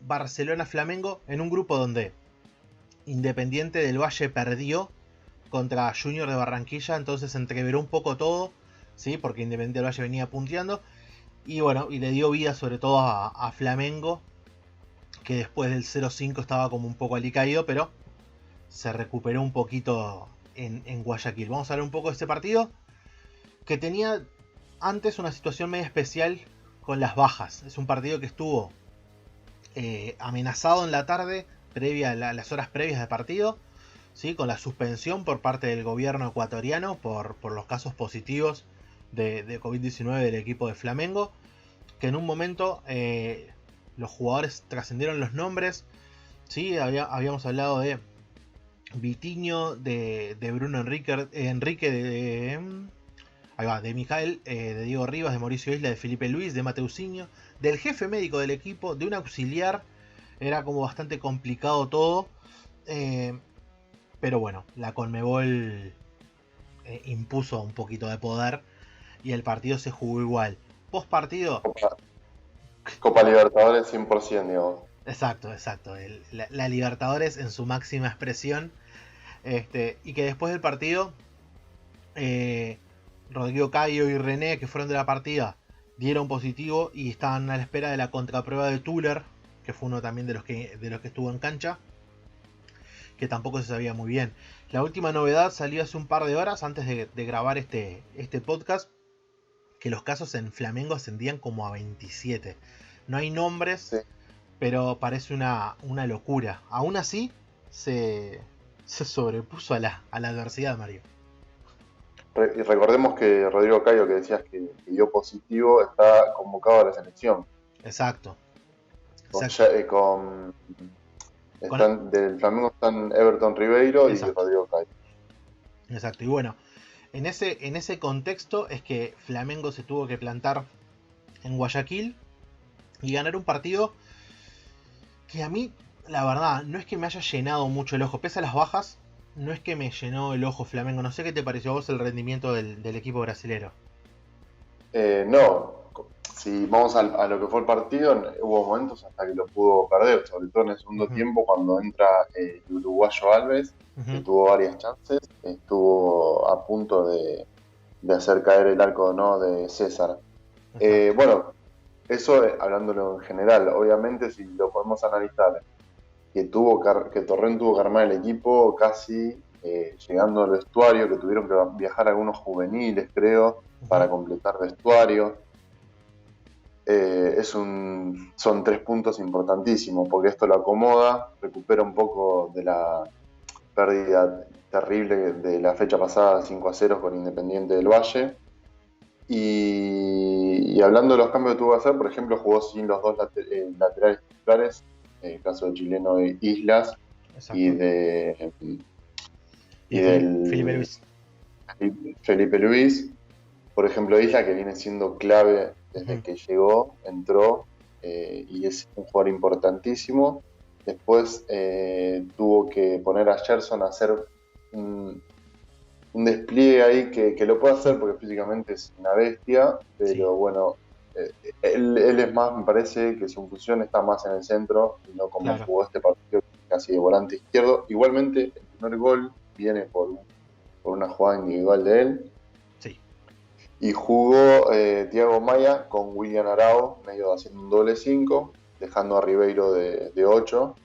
Barcelona-Flamengo en un grupo donde Independiente del Valle perdió contra Junior de Barranquilla, entonces se entreveró un poco todo, ¿sí? Porque Independiente del Valle venía punteando. Y bueno, y le dio vida sobre todo a Flamengo, que después del 0-5 estaba como un poco alicaído, pero se recuperó un poquito en Guayaquil. Vamos a ver un poco de este partido, que tenía antes una situación medio especial con las bajas. Es un partido que estuvo amenazado en la tarde, previa a las horas previas del partido, ¿sí? Con la suspensión por parte del gobierno ecuatoriano por los casos positivos de COVID-19 del equipo de Flamengo, que en un momento los jugadores trascendieron los nombres, ¿sí? Habíamos hablado de Vitinho, de Bruno Enrique de Mijael, de Diego Rivas, de Mauricio Isla, de Felipe Luis, de Mateusinho, del jefe médico del equipo, de un auxiliar. Era como bastante complicado todo. Pero bueno, la Conmebol impuso un poquito de poder y el partido se jugó igual. Post partido. Copa Libertadores 100%, digamos. Exacto. La Libertadores en su máxima expresión. Y que después del partido, Rodrigo Caio y René, que fueron de la partida, dieron positivo y estaban a la espera de la contraprueba de Tuller, que fue uno también de los que estuvo en cancha, que tampoco se sabía muy bien. La última novedad salió hace un par de horas antes de grabar este podcast, que los casos en Flamengo ascendían como a 27. No hay nombres, Sí. pero parece una locura. Aún así, se sobrepuso a la adversidad, Mario. Y recordemos que Rodrigo Caio, que decías que dio positivo, está convocado a la selección. Exacto. Del Flamengo están Everton Ribeiro y Exacto. Rodrigo Caio. Exacto. Y bueno, en ese contexto es que Flamengo se tuvo que plantar en Guayaquil y ganar un partido que a mí, la verdad, no es que me haya llenado mucho el ojo. Pese a las bajas, no es que me llenó el ojo Flamengo. No sé qué te pareció a vos el rendimiento del equipo brasilero. No, si vamos a lo que fue el partido, hubo momentos hasta que lo pudo perder, sobre todo en el segundo tiempo cuando entra el uruguayo Alves, que tuvo varias chances, estuvo a punto de hacer caer el arco, ¿no?, de César. Bueno, eso hablándolo en general. Obviamente, si lo podemos analizar, que Torrent tuvo que armar el equipo casi llegando al vestuario, que tuvieron que viajar algunos juveniles, creo, para completar vestuario. Son 3 puntos importantísimos, porque esto lo acomoda, recupera un poco de la pérdida terrible de la fecha pasada, 5-0 con Independiente del Valle. Y hablando de los cambios que tuvo que hacer, por ejemplo, jugó sin los dos laterales titulares, el caso de chileno de Islas. Exacto. y del Felipe Luis. Por ejemplo, Isla, que viene siendo clave desde que llegó, entró y es un jugador importantísimo. Después tuvo que poner a Gerson a hacer un despliegue ahí que lo puede hacer porque físicamente es una bestia, pero bueno, él es más, me parece que su función está más en el centro y no como jugó este partido casi de volante izquierdo. Igualmente, el primer gol viene por una jugada individual de él. Sí. Y jugó Thiago Maia con William Arao, medio haciendo un doble 5, dejando a Ribeiro de 8.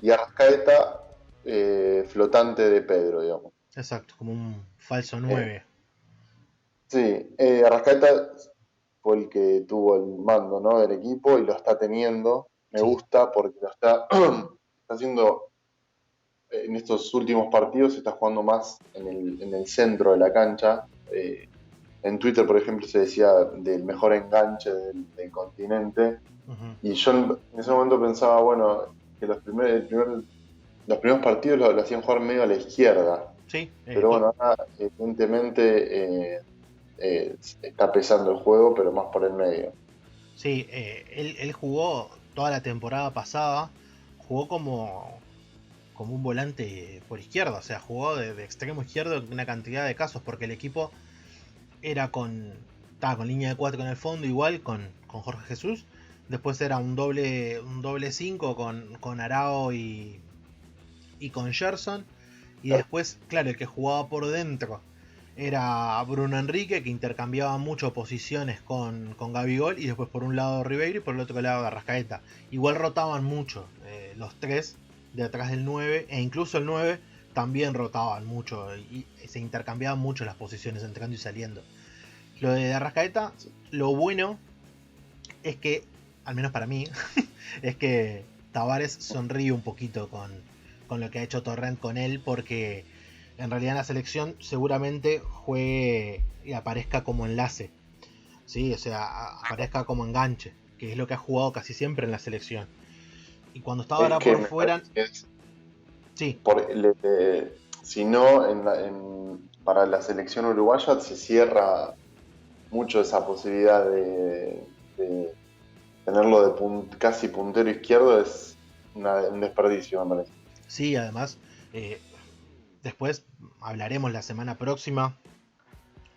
Y Arrascaeta flotante de Pedro, digamos. Exacto, como un falso 9. Sí, Arrascaeta fue el que tuvo el mando, ¿no?, del equipo y lo está teniendo. Me gusta porque lo está haciendo en estos últimos partidos, se está jugando más en el centro de la cancha. En Twitter, por ejemplo, se decía del mejor enganche del continente. Y yo en ese momento pensaba, bueno, que los primeros partidos lo hacían jugar medio a la izquierda. Sí. Pero bueno, ahora evidentemente está pesando el juego, pero más por el medio. Sí, él jugó toda la temporada pasada, jugó como un volante por izquierda, o sea, jugó de extremo izquierdo en una cantidad de casos, porque el equipo estaba con línea de 4 en el fondo, igual con Jorge Jesús, Después era un doble 5 con Arao y con Gerson. Y después, claro, el que jugaba por dentro era Bruno Enrique, que intercambiaba mucho posiciones con Gabigol. Y después por un lado Ribeiro y por el otro lado Arrascaeta. Igual rotaban mucho los tres de atrás del 9. E incluso el 9 también rotaban mucho. Y se intercambiaban mucho las posiciones entrando y saliendo. Lo de Arrascaeta, lo bueno es que, al menos para mí, es que Tavares sonríe un poquito con lo que ha hecho Torrent con él, porque en realidad en la selección seguramente juegue y aparezca como enlace, ¿sí? O sea, aparezca como enganche, que es lo que ha jugado casi siempre en la selección. Y cuando estaba Es ahora que por me fuera, parece que es sí, si no, para la selección uruguaya se cierra mucho esa posibilidad de tenerlo de casi puntero izquierdo, es un desperdicio, me parece. sí, además, eh, después hablaremos la semana próxima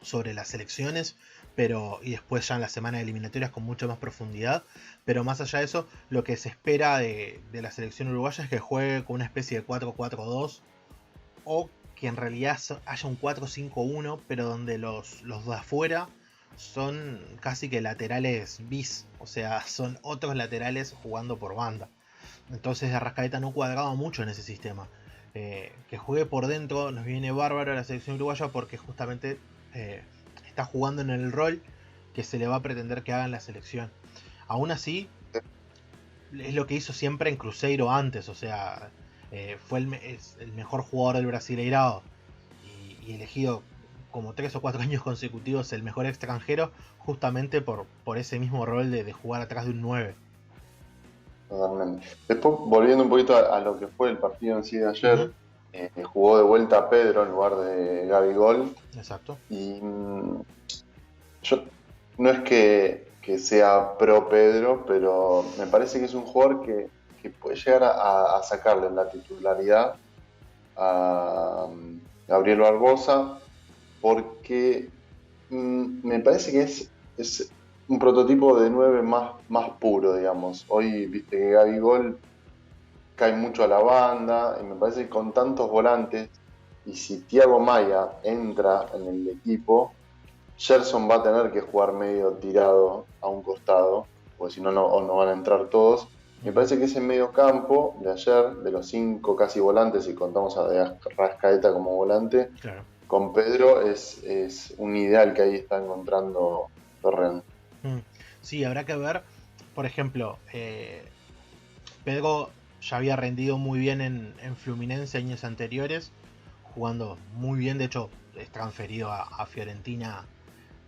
sobre las selecciones, pero y después ya en la semana de eliminatorias con mucha más profundidad. Pero más allá de eso, lo que se espera de la selección uruguaya es que juegue con una especie de 4-4-2 o que en realidad haya un 4-5-1, pero donde los de afuera son casi que laterales bis, o sea, son otros laterales jugando por banda. Entonces Arrascaeta no cuadraba mucho en ese sistema. Que juegue por dentro nos viene bárbaro a la selección uruguaya porque justamente eh, está jugando en el rol que se le va a pretender que haga en la selección. Aún así, es lo que hizo siempre en Cruzeiro antes, o sea, es el mejor jugador del Brasileirao y elegido como 3 o 4 años consecutivos el mejor extranjero justamente por ese mismo rol de jugar atrás de un 9. Totalmente. Después, volviendo un poquito a lo que fue el partido en sí de Ujú, ayer, jugó de vuelta Pedro en lugar de Gabigol. exacto. Y yo no es que sea pro Pedro, pero me parece que es un jugador que puede llegar a sacarle la titularidad a Gabriel Barbosa, porque me parece que es un prototipo de 9 más puro, digamos. Hoy viste que Gabigol cae mucho a la banda, y me parece que con tantos volantes, y si Thiago Maia entra en el equipo, Gerson va a tener que jugar medio tirado a un costado, porque si no, no van a entrar todos. Me Ujú, parece que ese medio campo de ayer, de los 5 casi volantes, si contamos a de Rascaeta como volante, claro. con Pedro es un ideal que ahí está encontrando Torrent. Mm. Sí, habrá que ver, por ejemplo, Pedro ya había rendido muy bien en Fluminense años anteriores, jugando muy bien, de hecho es transferido a Fiorentina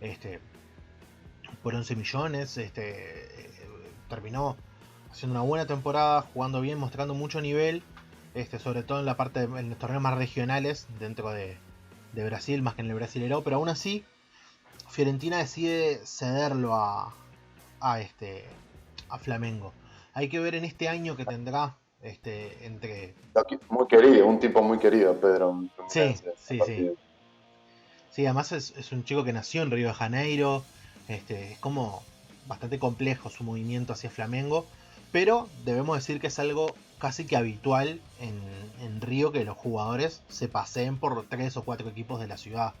este, por 11 millones, terminó haciendo una buena temporada, jugando bien, mostrando mucho nivel, sobre todo en la parte en los torneos más regionales dentro de Brasil, más que en el Brasileirao, pero aún así Fiorentina decide cederlo a Flamengo. Hay que ver en este año que tendrá entre... Muy querido, un tipo muy querido, Pedro en Sí, Fluminense, a sí, sí. partir Sí, además es un chico que nació en Río de Janeiro. Es como bastante complejo su movimiento hacia Flamengo. Pero debemos decir que es algo casi que habitual en Río que los jugadores se paseen por 3 o 4 equipos de la ciudad.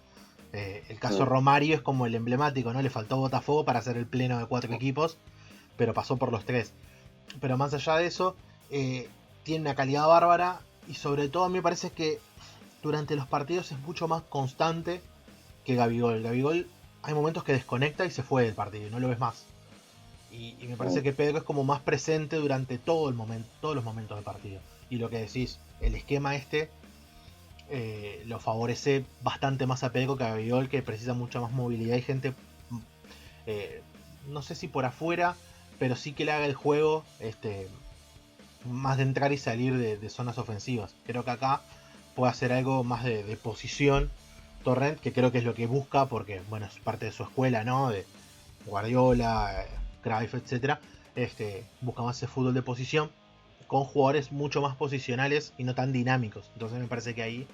El caso Mm. Romario es como el emblemático, ¿no? Le faltó Botafogo para hacer el pleno de 4 equipos, pero pasó por los 3. Pero más allá de eso, eh, tiene una calidad bárbara y sobre todo a mí me parece que durante los partidos es mucho más constante que Gabigol. Gabigol hay momentos que desconecta y se fue del partido y no lo ves más. Y me parece Mm. que Pedro es como más presente durante todo el momento, todos los momentos del partido. Y lo que decís, el esquema lo favorece bastante más a Pedro que a Gabigol, que precisa mucha más movilidad y gente, eh, no sé si por afuera, pero sí que le haga el juego más de entrar y salir de zonas ofensivas. Creo que acá puede hacer algo más de posición Torrent, que creo que es lo que busca, porque bueno, es parte de su escuela, ¿no? De Guardiola, Cruyff, etcétera. Busca más ese fútbol de posición con jugadores mucho más posicionales y no tan dinámicos. Entonces me parece que ahí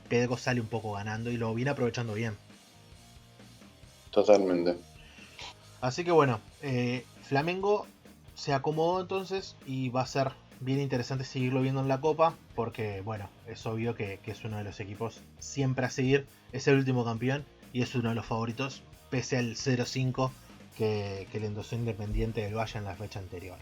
Pedro sale un poco ganando y lo viene aprovechando bien. Totalmente. Así que bueno, Flamengo se acomodó entonces y va a ser bien interesante seguirlo viendo en la Copa, porque bueno, es obvio que es uno de los equipos siempre a seguir, es el último campeón y es uno de los favoritos, pese al 0-5 que le endosó Independiente del Valle en la fecha anterior.